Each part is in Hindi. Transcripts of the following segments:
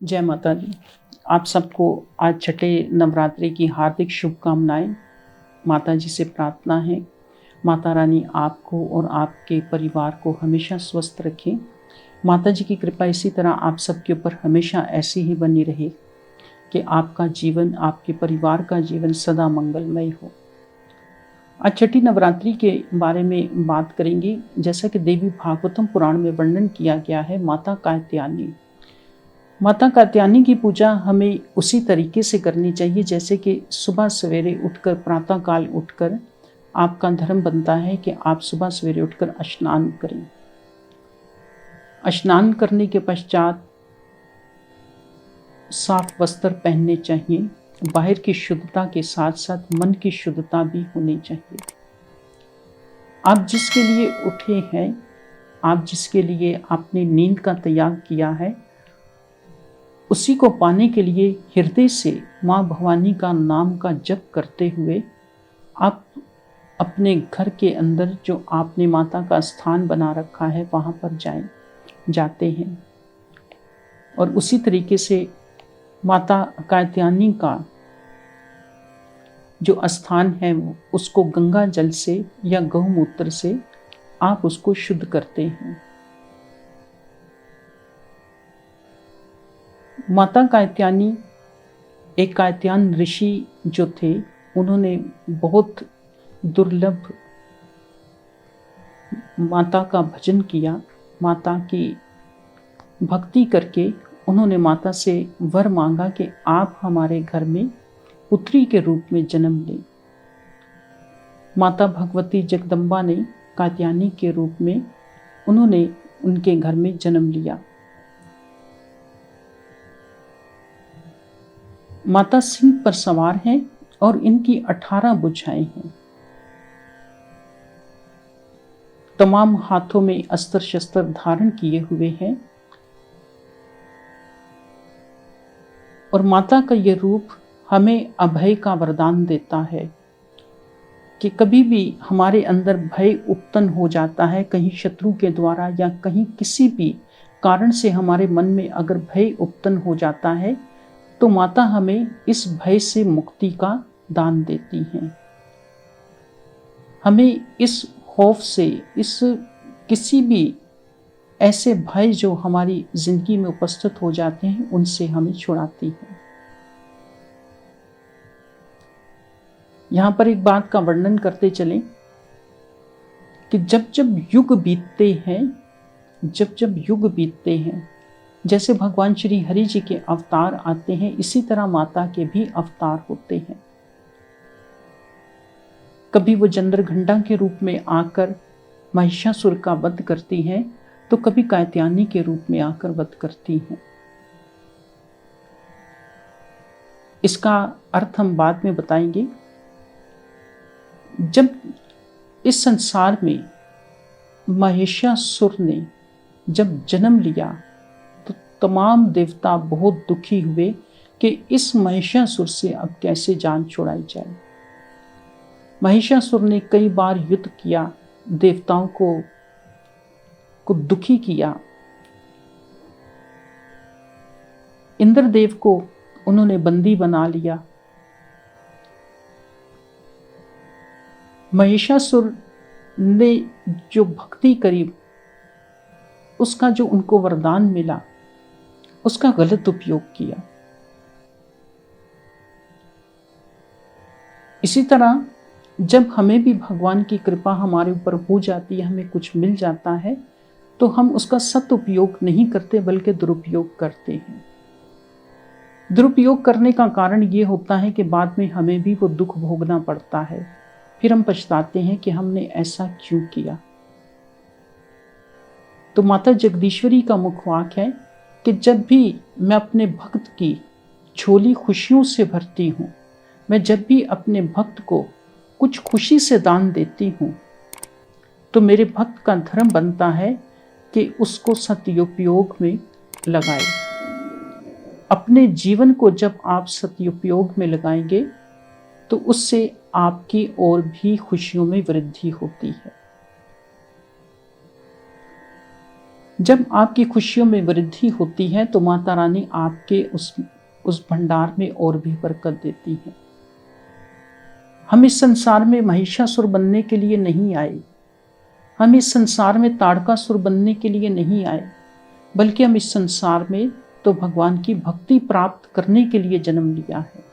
जय माता दी। आप सबको आज छठे नवरात्रि की हार्दिक शुभकामनाएं। माता जी से प्रार्थना है, माता रानी आपको और आपके परिवार को हमेशा स्वस्थ रखें। माता जी की कृपा इसी तरह आप सबके ऊपर हमेशा ऐसी ही बनी रहे कि आपका जीवन, आपके परिवार का जीवन सदा मंगलमय हो। आज छठी नवरात्रि के बारे में बात करेंगे। जैसा कि देवी भागवतम पुराण में वर्णन किया गया है, माता कात्यायनी की पूजा हमें उसी तरीके से करनी चाहिए जैसे कि सुबह सवेरे उठकर, प्रातः काल उठकर आपका धर्म बनता है कि आप सुबह सवेरे उठकर स्नान करें। स्नान करने के पश्चात साफ वस्त्र पहनने चाहिए। बाहर की शुद्धता के साथ साथ मन की शुद्धता भी होनी चाहिए। आप जिसके लिए उठे हैं, आप जिसके लिए आपने नींद का त्याग किया है, उसी को पाने के लिए हृदय से माँ भवानी का नाम का जप करते हुए आप अपने घर के अंदर जो आपने माता का स्थान बना रखा है वहाँ पर जाते हैं और उसी तरीके से माता कात्यायनी का जो स्थान है उसको गंगा जल से या गौमूत्र से आप उसको शुद्ध करते हैं। माता कात्यायनी एक कात्यायन ऋषि जो थे, उन्होंने बहुत दुर्लभ माता का भजन किया। माता की भक्ति करके उन्होंने माता से वर मांगा कि आप हमारे घर में पुत्री के रूप में जन्म लें। माता भगवती जगदम्बा ने कात्यायनी के रूप में उन्होंने उनके घर में जन्म लिया। माता सिंह पर सवार हैं और इनकी 18 भुजाएं हैं। तमाम हाथों में अस्त्र शस्त्र धारण किए हुए हैं और माता का यह रूप हमें अभय का वरदान देता है कि कभी भी हमारे अंदर भय उत्पन्न हो जाता है, कहीं शत्रु के द्वारा या कहीं किसी भी कारण से हमारे मन में अगर भय उत्पन्न हो जाता है तो माता हमें इस भय से मुक्ति का दान देती हैं। हमें इस खौफ से, इस किसी भी ऐसे भय जो हमारी जिंदगी में उपस्थित हो जाते हैं, उनसे हमें छुड़ाती है। यहां पर एक बात का वर्णन करते चलें कि जब जब युग बीतते हैं, जैसे भगवान श्री हरि जी के अवतार आते हैं, इसी तरह माता के भी अवतार होते हैं। कभी वो चंद्रघंटा के रूप में आकर महिषासुर का वध करती हैं, तो कभी कात्यायनी के रूप में आकर वध करती हैं। इसका अर्थ हम बाद में बताएंगे। जब इस संसार में महिषासुर ने जब जन्म लिया तो तमाम देवता बहुत दुखी हुए कि इस महिषासुर से अब कैसे जान छुड़ाई जाए। महिषासुर ने कई बार युद्ध किया, देवताओं को दुखी किया। इंद्रदेव को उन्होंने बंदी बना लिया। महिषासुर ने जो भक्ति करी, उसका जो उनको वरदान मिला, उसका गलत उपयोग किया। इसी तरह जब हमें भी भगवान की कृपा हमारे ऊपर हो जाती है, हमें कुछ मिल जाता है, तो हम उसका सदुपयोग नहीं करते बल्कि दुरुपयोग करते हैं। दुरुपयोग करने का कारण ये होता है कि बाद में हमें भी वो दुख भोगना पड़ता है। फिर हम पछताते हैं कि हमने ऐसा क्यों किया। तो माता जगदीश्वरी का मुखवाक्य है कि जब भी मैं अपने भक्त की झोली खुशियों से भरती हूं, मैं जब भी अपने भक्त को कुछ खुशी से दान देती हूं, तो मेरे भक्त का धर्म बनता है कि उसको सदुपयोग में लगाए। अपने जीवन को जब आप सदुपयोग में लगाएंगे तो उससे आपकी और भी खुशियों में वृद्धि होती है। जब आपकी खुशियों में वृद्धि होती है तो माता रानी आपके उस भंडार में और भी बरकत देती है। हम इस संसार में महिषासुर बनने के लिए नहीं आए, हम इस संसार में ताड़कासुर बनने के लिए नहीं आए, बल्कि हम इस संसार में तो भगवान की भक्ति प्राप्त करने के लिए जन्म लिया है।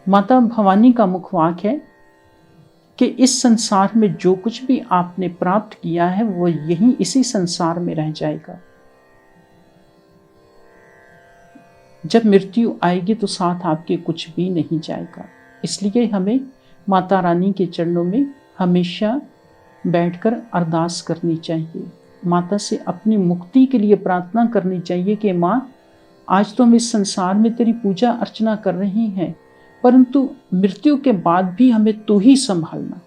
माता भवानी का मुखवाक्य है कि इस संसार में जो कुछ भी आपने प्राप्त किया है वो यहीं इसी संसार में रह जाएगा। जब मृत्यु आएगी तो साथ आपके कुछ भी नहीं जाएगा। इसलिए हमें माता रानी के चरणों में हमेशा बैठकर अरदास करनी चाहिए, माता से अपनी मुक्ति के लिए प्रार्थना करनी चाहिए कि माँ, आज तो हम इस संसार में तेरी पूजा अर्चना कर रहे हैं, परंतु मृत्यु के बाद भी हमें तू ही संभालना।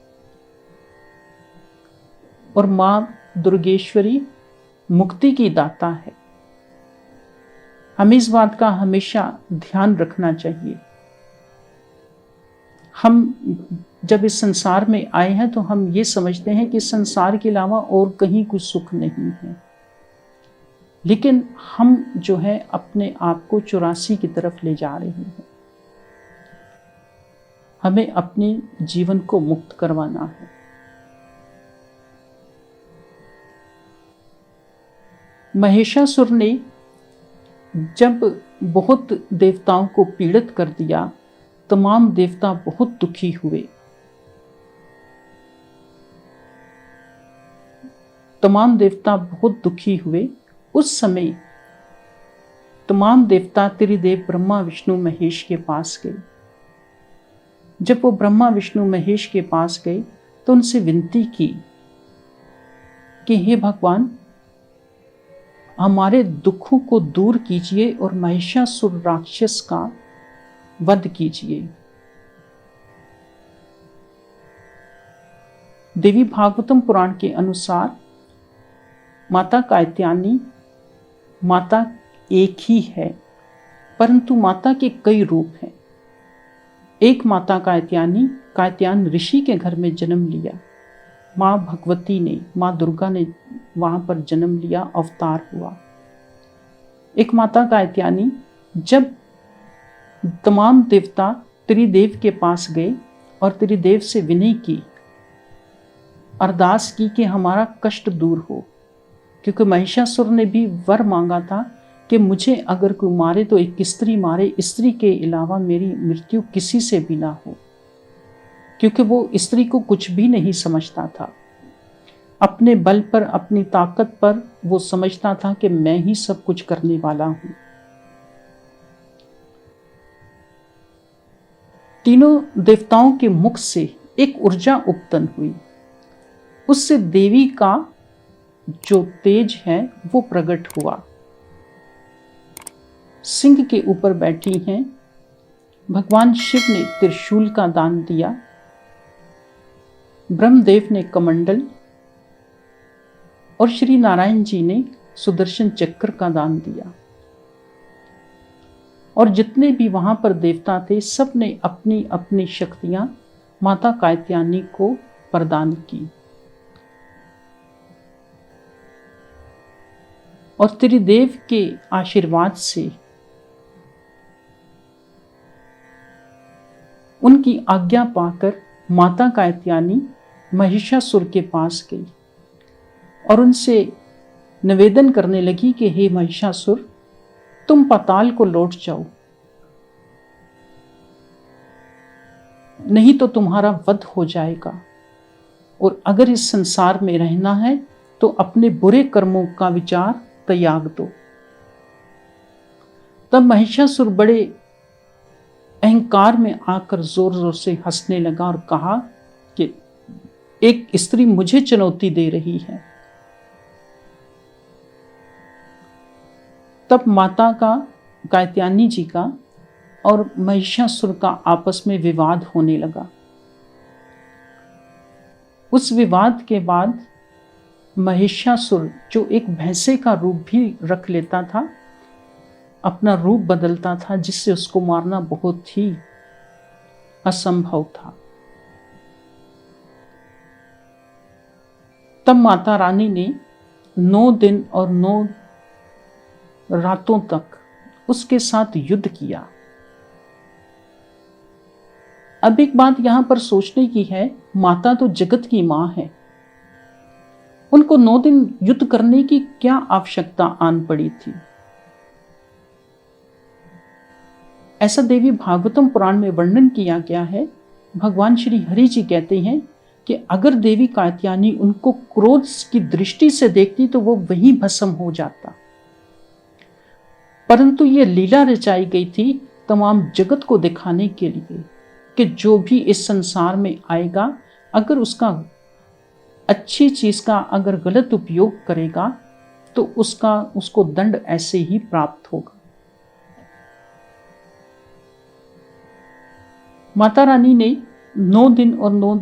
और माँ दुर्गेश्वरी मुक्ति की दाता है, हमें इस बात का हमेशा ध्यान रखना चाहिए। हम जब इस संसार में आए हैं तो हम ये समझते हैं कि संसार के अलावा और कहीं कुछ सुख नहीं है, लेकिन हम जो है अपने आप को 84 की तरफ ले जा रहे हैं। हमें अपने जीवन को मुक्त करवाना है। महिषासुर ने जब बहुत देवताओं को पीड़ित कर दिया, तमाम देवता बहुत दुखी हुए। तमाम देवता बहुत दुखी हुए। उस समय तमाम देवता त्रिदेव ब्रह्मा विष्णु महेश के पास गए। जब वो ब्रह्मा विष्णु महेश के पास गए तो उनसे विनती की कि हे भगवान, हमारे दुखों को दूर कीजिए और महिषासुर राक्षस का वध कीजिए। देवी भागवतम पुराण के अनुसार माता कात्यायनी माता एक ही है, परंतु माता के कई रूप हैं। एक माता कात्यायनी कात्यायन ऋषि के घर में जन्म लिया। माँ भगवती ने, माँ दुर्गा ने वहां पर जन्म लिया, अवतार हुआ। एक माता कात्यायनी जब तमाम देवता त्रिदेव के पास गए और त्रिदेव से विनय की, अरदास की कि हमारा कष्ट दूर हो, क्योंकि महिषासुर ने भी वर मांगा था कि मुझे अगर कोई मारे तो एक स्त्री मारे, स्त्री के अलावा मेरी मृत्यु किसी से भी ना हो, क्योंकि वो स्त्री को कुछ भी नहीं समझता था। अपने बल पर, अपनी ताकत पर वो समझता था कि मैं ही सब कुछ करने वाला हूं। तीनों देवताओं के मुख से एक ऊर्जा उत्पन्न हुई, उससे देवी का जो तेज है वो प्रकट हुआ। सिंह के ऊपर बैठी हैं। भगवान शिव ने त्रिशूल का दान दिया, ब्रह्मदेव ने कमंडल और श्री नारायण जी ने सुदर्शन चक्र का दान दिया। और जितने भी वहां पर देवता थे, सब ने अपनी अपनी शक्तियां माता कात्यायनी को प्रदान की। और त्रिदेव के आशीर्वाद से, उनकी आज्ञा पाकर माता कात्यायनी महिषासुर के पास गई और उनसे निवेदन करने लगी कि हे महिषासुर, तुम पाताल को लौट जाओ, नहीं तो तुम्हारा वध हो जाएगा, और अगर इस संसार में रहना है तो अपने बुरे कर्मों का विचार त्याग दो। तब महिषासुर बड़े अहंकार में आकर जोर जोर से हंसने लगा और कहा कि एक स्त्री मुझे चुनौती दे रही है। तब माता का, कात्यायनी जी का और महिषासुर का आपस में विवाद होने लगा। उस विवाद के बाद महिषासुर, जो एक भैंसे का रूप भी रख लेता था, अपना रूप बदलता था, जिससे उसको मारना बहुत ही असंभव था। तब माता रानी ने 9 दिन और 9 रातों तक उसके साथ युद्ध किया। अब एक बात यहां पर सोचने की है, माता तो जगत की मां है, उनको 9 दिन युद्ध करने की क्या आवश्यकता आन पड़ी थी? ऐसा देवी भागवतम पुराण में वर्णन किया गया है। भगवान श्री हरि जी कहते हैं कि अगर देवी कात्यायनी उनको क्रोध की दृष्टि से देखती तो वो वहीं भस्म हो जाता, परंतु ये लीला रचाई गई थी तमाम जगत को दिखाने के लिए कि जो भी इस संसार में आएगा, अगर उसका अच्छी चीज का अगर गलत उपयोग करेगा तो उसको दंड ऐसे ही प्राप्त होगा। माता रानी ने 9 दिन और 9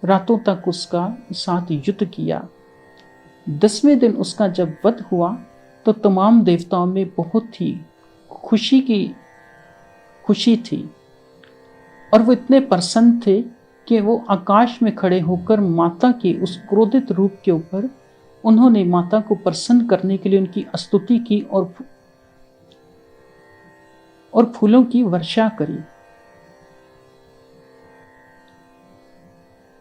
रातों तक उसका साथ युद्ध किया। 10वें दिन उसका जब वध हुआ तो तमाम देवताओं में बहुत ही खुशी थी और वो इतने प्रसन्न थे कि वो आकाश में खड़े होकर माता के उस क्रोधित रूप के ऊपर उन्होंने माता को प्रसन्न करने के लिए उनकी स्तुति की और फूलों की वर्षा करी।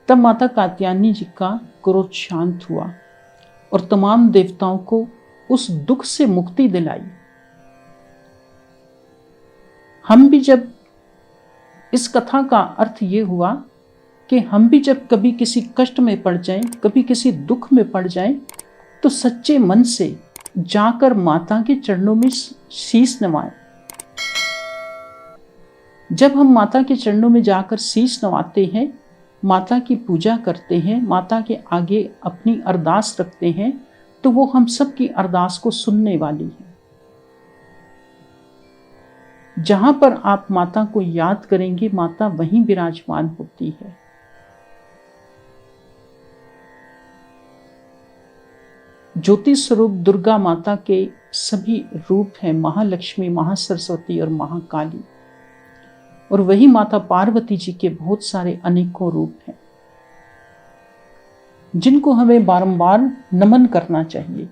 तब माता कात्यायनी जी का क्रोध शांत हुआ और तमाम देवताओं को उस दुख से मुक्ति दिलाई। हम भी जब इस कथा का अर्थ ये हुआ कि हम भी जब कभी किसी कष्ट में पड़ जाएं, कभी किसी दुख में पड़ जाएं, तो सच्चे मन से जाकर माता के चरणों में शीश नवाएं। जब हम माता के चरणों में जाकर शीश नवाते हैं, माता की पूजा करते हैं, माता के आगे अपनी अरदास रखते हैं, तो वो हम सब की अरदास को सुनने वाली है। जहां पर आप माता को याद करेंगे, माता वहीं विराजमान होती है। ज्योति स्वरूप दुर्गा माता के सभी रूप हैं, महालक्ष्मी, महासरस्वती और महाकाली, और वही माता पार्वती जी के बहुत सारे अनेकों रूप हैं जिनको हमें बारंबार नमन करना चाहिए।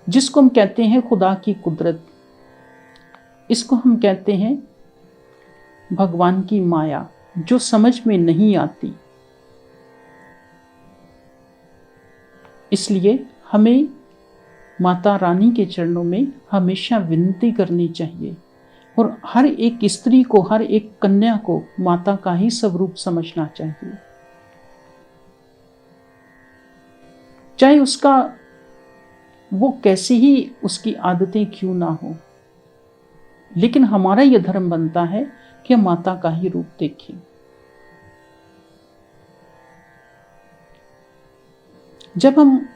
जिसको हम कहते हैं खुदा की कुदरत, इसको हम कहते हैं भगवान की माया, जो समझ में नहीं आती। इसलिए हमें माता रानी के चरणों में हमेशा विनती करनी चाहिए और हर एक स्त्री को, हर एक कन्या को माता का ही स्वरूप समझना चाहिए। चाहे उसका वो कैसी ही उसकी आदतें क्यों ना हो, लेकिन हमारा यह धर्म बनता है कि हम माता का ही रूप देखें। जब हम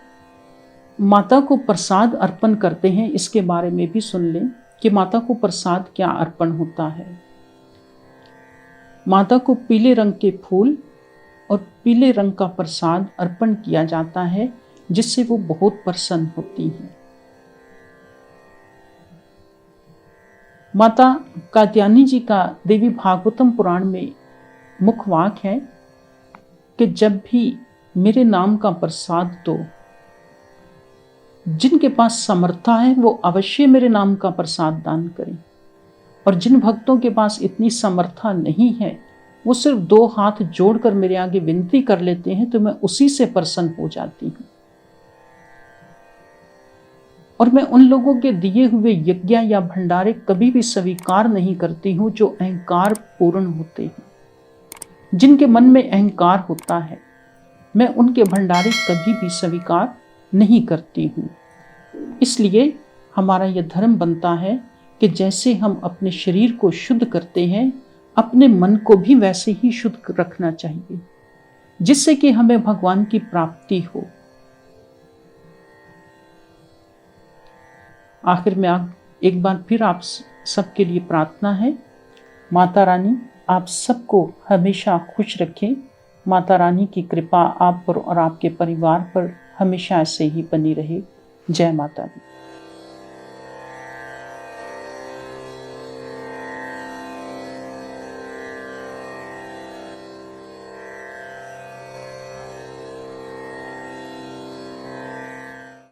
माता को प्रसाद अर्पण करते हैं, इसके बारे में भी सुन लें कि माता को प्रसाद क्या अर्पण होता है। माता को पीले रंग के फूल और पीले रंग का प्रसाद अर्पण किया जाता है, जिससे वो बहुत प्रसन्न होती है। माता कात्यायनी जी का देवी भागवतम पुराण में मुख्य वाक्य है कि जब भी मेरे नाम का प्रसाद दो, जिनके पास समर्था है वो अवश्य मेरे नाम का प्रसाद दान करें, और जिन भक्तों के पास इतनी समर्था नहीं है, वो सिर्फ 2 हाथ जोड़कर मेरे आगे विनती कर लेते हैं, तो मैं उसी से प्रसन्न हो जाती हूँ। और मैं उन लोगों के दिए हुए यज्ञ या भंडारे कभी भी स्वीकार नहीं करती हूँ जो अहंकार पूर्ण होते हैं। जिनके मन में अहंकार होता है, मैं उनके भंडारे कभी भी स्वीकार नहीं करती हूँ। इसलिए हमारा यह धर्म बनता है कि जैसे हम अपने शरीर को शुद्ध करते हैं, अपने मन को भी वैसे ही शुद्ध रखना चाहिए, जिससे कि हमें भगवान की प्राप्ति हो। आखिर में एक बार फिर आप सबके लिए प्रार्थना है, माता रानी आप सबको हमेशा खुश रखें। माता रानी की कृपा आप पर और आपके परिवार पर हमेशा ऐसे ही बनी रहे। जय माता दी।